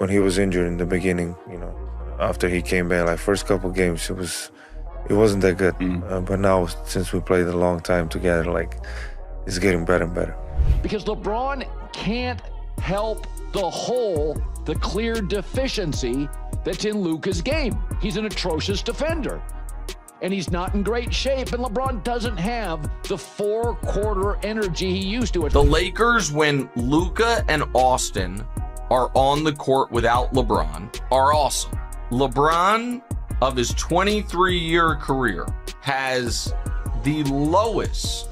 when he was injured in the beginning, after he came back, like first couple games, it wasn't that good. But now, since we played a long time together, like it's getting better and better. Because LeBron can't help the hole, the clear deficiency that's in Luka's game. He's an atrocious defender, and he's not in great shape, and LeBron doesn't have the four-quarter energy he used to. The Lakers, when Luka and Austin are on the court without LeBron, are awesome. LeBron, of his 23-year career, has the lowest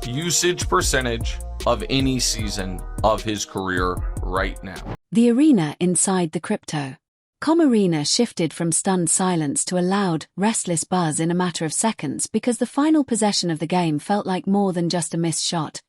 usage percentage of any season of his career right now. The arena inside the Crypto.com arena shifted from stunned silence to a loud, restless buzz in a matter of seconds because the final possession of the game felt like more than just a missed shot.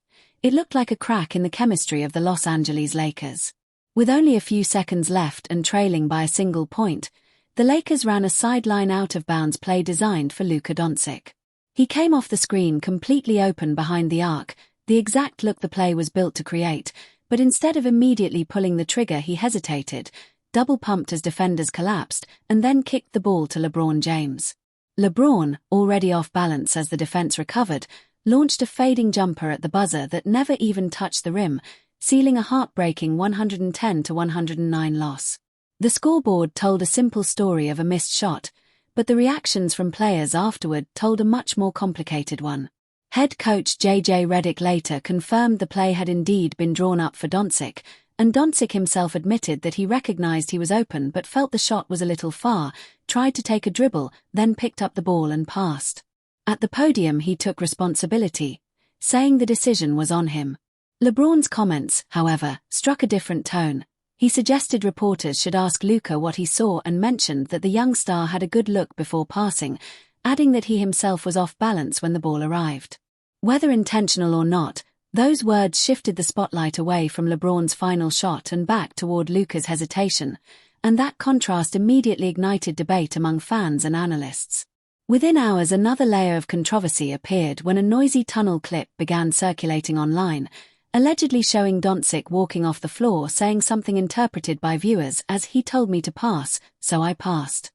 It looked like a crack in the chemistry of the Los Angeles Lakers. With only a few seconds left and trailing by a single point, the Lakers ran a sideline out-of-bounds play designed for Luka Dončić. He came off the screen completely open behind the arc, the exact look the play was built to create, but instead of immediately pulling the trigger he hesitated, double-pumped as defenders collapsed, and then kicked the ball to LeBron James. LeBron, already off balance as the defense recovered, launched a fading jumper at the buzzer that never even touched the rim, sealing a heartbreaking 110-109 loss. The scoreboard told a simple story of a missed shot, but the reactions from players afterward told a much more complicated one. Head coach J.J. Redick later confirmed the play had indeed been drawn up for Doncic, and Doncic himself admitted that he recognized he was open but felt the shot was a little far, tried to take a dribble, then picked up the ball and passed. At the podium he took responsibility, saying the decision was on him. LeBron's comments, however, struck a different tone. He suggested reporters should ask Luka what he saw and mentioned that the young star had a good look before passing, adding that he himself was off balance when the ball arrived. Whether intentional or not, those words shifted the spotlight away from LeBron's final shot and back toward Luka's hesitation, and that contrast immediately ignited debate among fans and analysts. Within hours, another layer of controversy appeared when a noisy tunnel clip began circulating online, allegedly showing Doncic walking off the floor saying something interpreted by viewers as "he told me to pass, so I passed."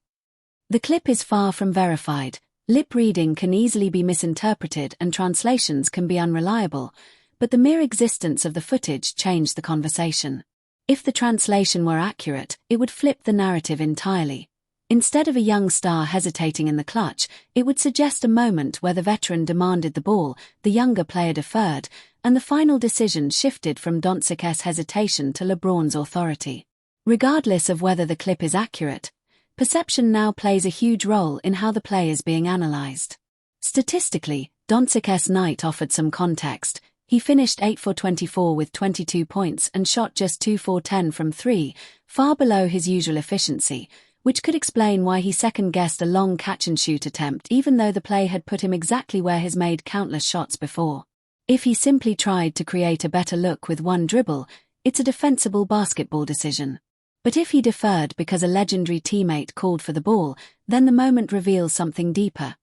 The clip is far from verified. Lip reading can easily be misinterpreted and translations can be unreliable, but the mere existence of the footage changed the conversation. If the translation were accurate, it would flip the narrative entirely. Instead of a young star hesitating in the clutch, it would suggest a moment where the veteran demanded the ball, the younger player deferred, and the final decision shifted from Doncic's hesitation to LeBron's authority. Regardless of whether the clip is accurate, perception now plays a huge role in how the play is being analyzed. Statistically, Doncic's night offered some context. He finished 8 for 24 with 22 points and shot just 2 for 10 from 3, far below his usual efficiency, which could explain why he second-guessed a long catch-and-shoot attempt even though the play had put him exactly where he's made countless shots before. If he simply tried to create a better look with one dribble, it's a defensible basketball decision. But if he deferred because a legendary teammate called for the ball, then the moment reveals something deeper.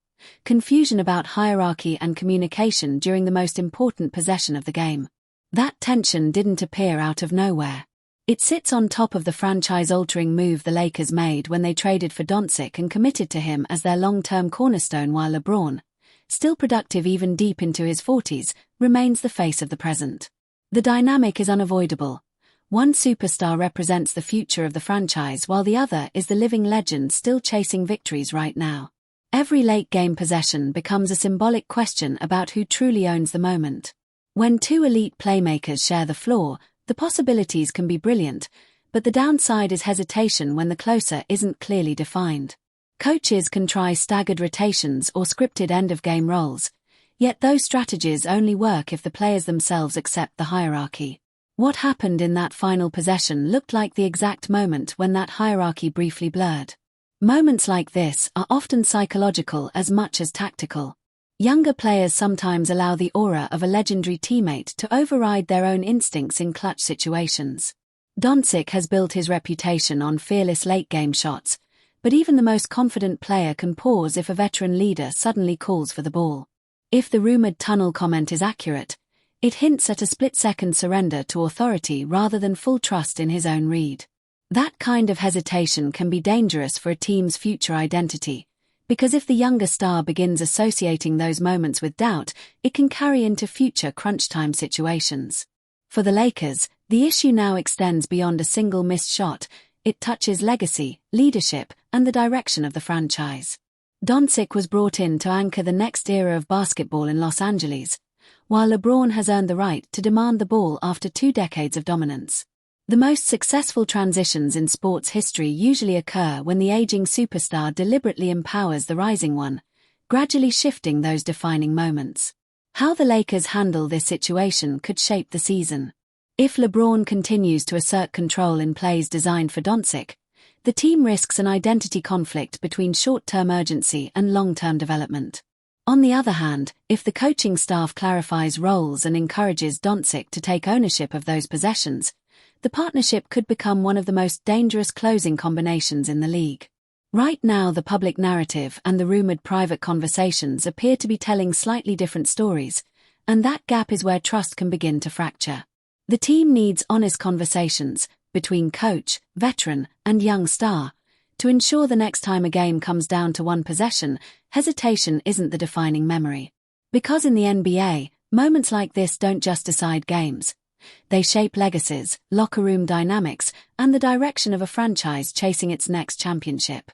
Confusion about hierarchy and communication during the most important possession of the game. That tension didn't appear out of nowhere. It sits on top of the franchise-altering move the Lakers made when they traded for Doncic and committed to him as their long-term cornerstone while LeBron, still productive even deep into his 40s, remains the face of the present. The dynamic is unavoidable. One superstar represents the future of the franchise while the other is the living legend still chasing victories right now. Every late-game possession becomes a symbolic question about who truly owns the moment. When two elite playmakers share the floor, the possibilities can be brilliant, but the downside is hesitation when the closer isn't clearly defined. Coaches can try staggered rotations or scripted end-of-game roles, yet those strategies only work if the players themselves accept the hierarchy. What happened in that final possession looked like the exact moment when that hierarchy briefly blurred. Moments like this are often psychological as much as tactical. Younger players sometimes allow the aura of a legendary teammate to override their own instincts in clutch situations. Doncic has built his reputation on fearless late-game shots, but even the most confident player can pause if a veteran leader suddenly calls for the ball. If the rumored tunnel comment is accurate, it hints at a split-second surrender to authority rather than full trust in his own read. That kind of hesitation can be dangerous for a team's future identity, because if the younger star begins associating those moments with doubt, it can carry into future crunch time situations. For the Lakers, the issue now extends beyond a single missed shot. It touches legacy, leadership, and the direction of the franchise. Doncic was brought in to anchor the next era of basketball in Los Angeles, while LeBron has earned the right to demand the ball after 2 decades of dominance. The most successful transitions in sports history usually occur when the aging superstar deliberately empowers the rising one, gradually shifting those defining moments. How the Lakers handle this situation could shape the season. If LeBron continues to assert control in plays designed for Doncic, the team risks an identity conflict between short-term urgency and long-term development. On the other hand, if the coaching staff clarifies roles and encourages Doncic to take ownership of those possessions, the partnership could become one of the most dangerous closing combinations in the league. Right now, the public narrative and the rumored private conversations appear to be telling slightly different stories, and that gap is where trust can begin to fracture. The team needs honest conversations between coach, veteran, and young star to ensure the next time a game comes down to one possession, hesitation isn't the defining memory. Because in the NBA, moments like this don't just decide games. They shape legacies, locker room dynamics, and the direction of a franchise chasing its next championship.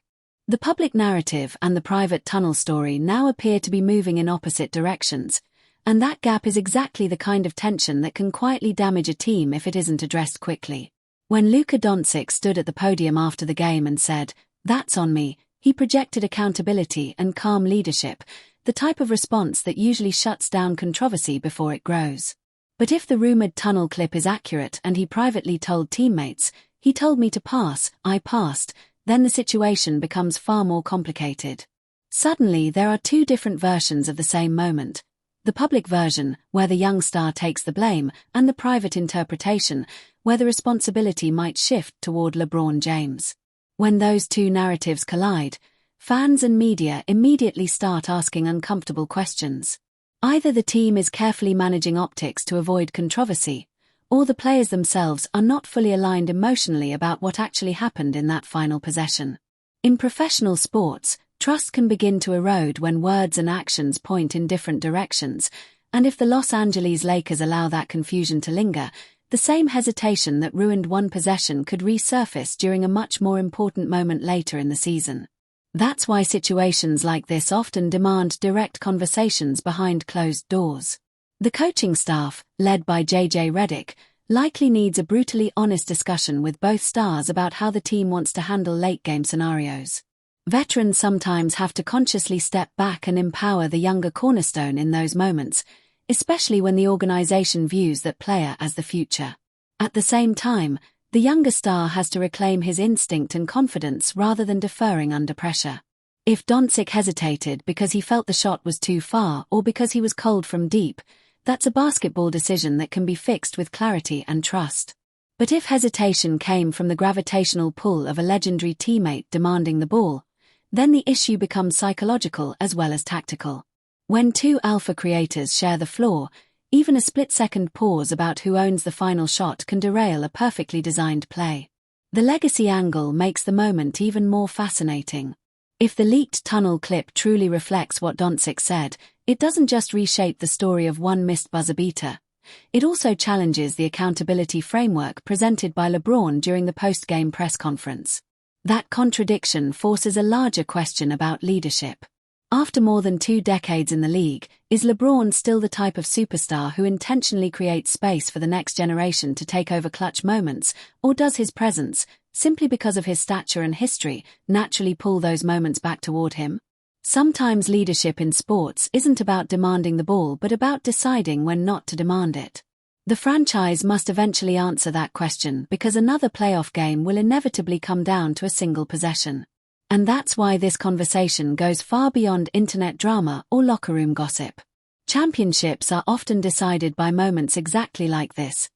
The public narrative and the private tunnel story now appear to be moving in opposite directions, and that gap is exactly the kind of tension that can quietly damage a team if it isn't addressed quickly. When Luka Dončić stood at the podium after the game and said, "That's on me," he projected accountability and calm leadership, the type of response that usually shuts down controversy before it grows. But if the rumored tunnel clip is accurate and he privately told teammates, "He told me to pass, I passed," then the situation becomes far more complicated. Suddenly there are 2 different versions of the same moment. The public version, where the young star takes the blame, and the private interpretation, where the responsibility might shift toward LeBron James. When those 2 narratives collide, fans and media immediately start asking uncomfortable questions. Either the team is carefully managing optics to avoid controversy, or the players themselves are not fully aligned emotionally about what actually happened in that final possession. In professional sports, trust can begin to erode when words and actions point in different directions, and if the Los Angeles Lakers allow that confusion to linger, the same hesitation that ruined one possession could resurface during a much more important moment later in the season. That's why situations like this often demand direct conversations behind closed doors. The coaching staff, led by JJ Redick, likely needs a brutally honest discussion with both stars about how the team wants to handle late-game scenarios. Veterans sometimes have to consciously step back and empower the younger cornerstone in those moments, especially when the organization views that player as the future. At the same time, the younger star has to reclaim his instinct and confidence rather than deferring under pressure. If Doncic hesitated because he felt the shot was too far or because he was cold from deep, that's a basketball decision that can be fixed with clarity and trust. But if hesitation came from the gravitational pull of a legendary teammate demanding the ball, then the issue becomes psychological as well as tactical. When 2 alpha creators share the floor, even a split-second pause about who owns the final shot can derail a perfectly designed play. The legacy angle makes the moment even more fascinating. If the leaked tunnel clip truly reflects what Doncic said, it doesn't just reshape the story of one missed buzzer beater. It also challenges the accountability framework presented by LeBron during the post-game press conference. That contradiction forces a larger question about leadership. After more than 2 decades in the league, is LeBron still the type of superstar who intentionally creates space for the next generation to take over clutch moments, or does his presence, simply because of his stature and history, naturally pull those moments back toward him? Sometimes leadership in sports isn't about demanding the ball but about deciding when not to demand it. The franchise must eventually answer that question because another playoff game will inevitably come down to a single possession. And that's why this conversation goes far beyond internet drama or locker room gossip. Championships are often decided by moments exactly like this.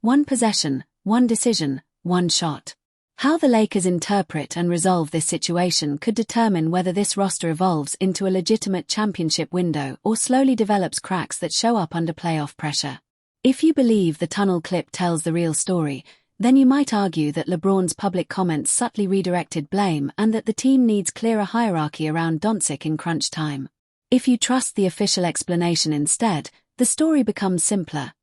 One possession, one decision, one shot. How the Lakers interpret and resolve this situation could determine whether this roster evolves into a legitimate championship window or slowly develops cracks that show up under playoff pressure. If you believe the tunnel clip tells the real story, then you might argue that LeBron's public comments subtly redirected blame and that the team needs clearer hierarchy around Doncic in crunch time. If you trust the official explanation instead, the story becomes simpler.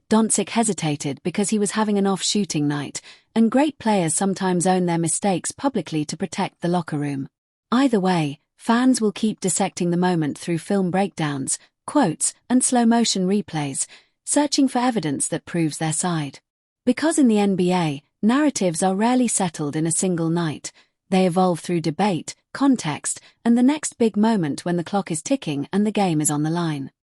Doncic hesitated because he was having an off shooting night, and great players sometimes own their mistakes publicly to protect the locker room. Either way, fans will keep dissecting the moment through film breakdowns, quotes, and slow-motion replays, searching for evidence that proves their side. Because in the NBA, narratives are rarely settled in a single night. They evolve through debate, context, and the next big moment when the clock is ticking and the game is on the line.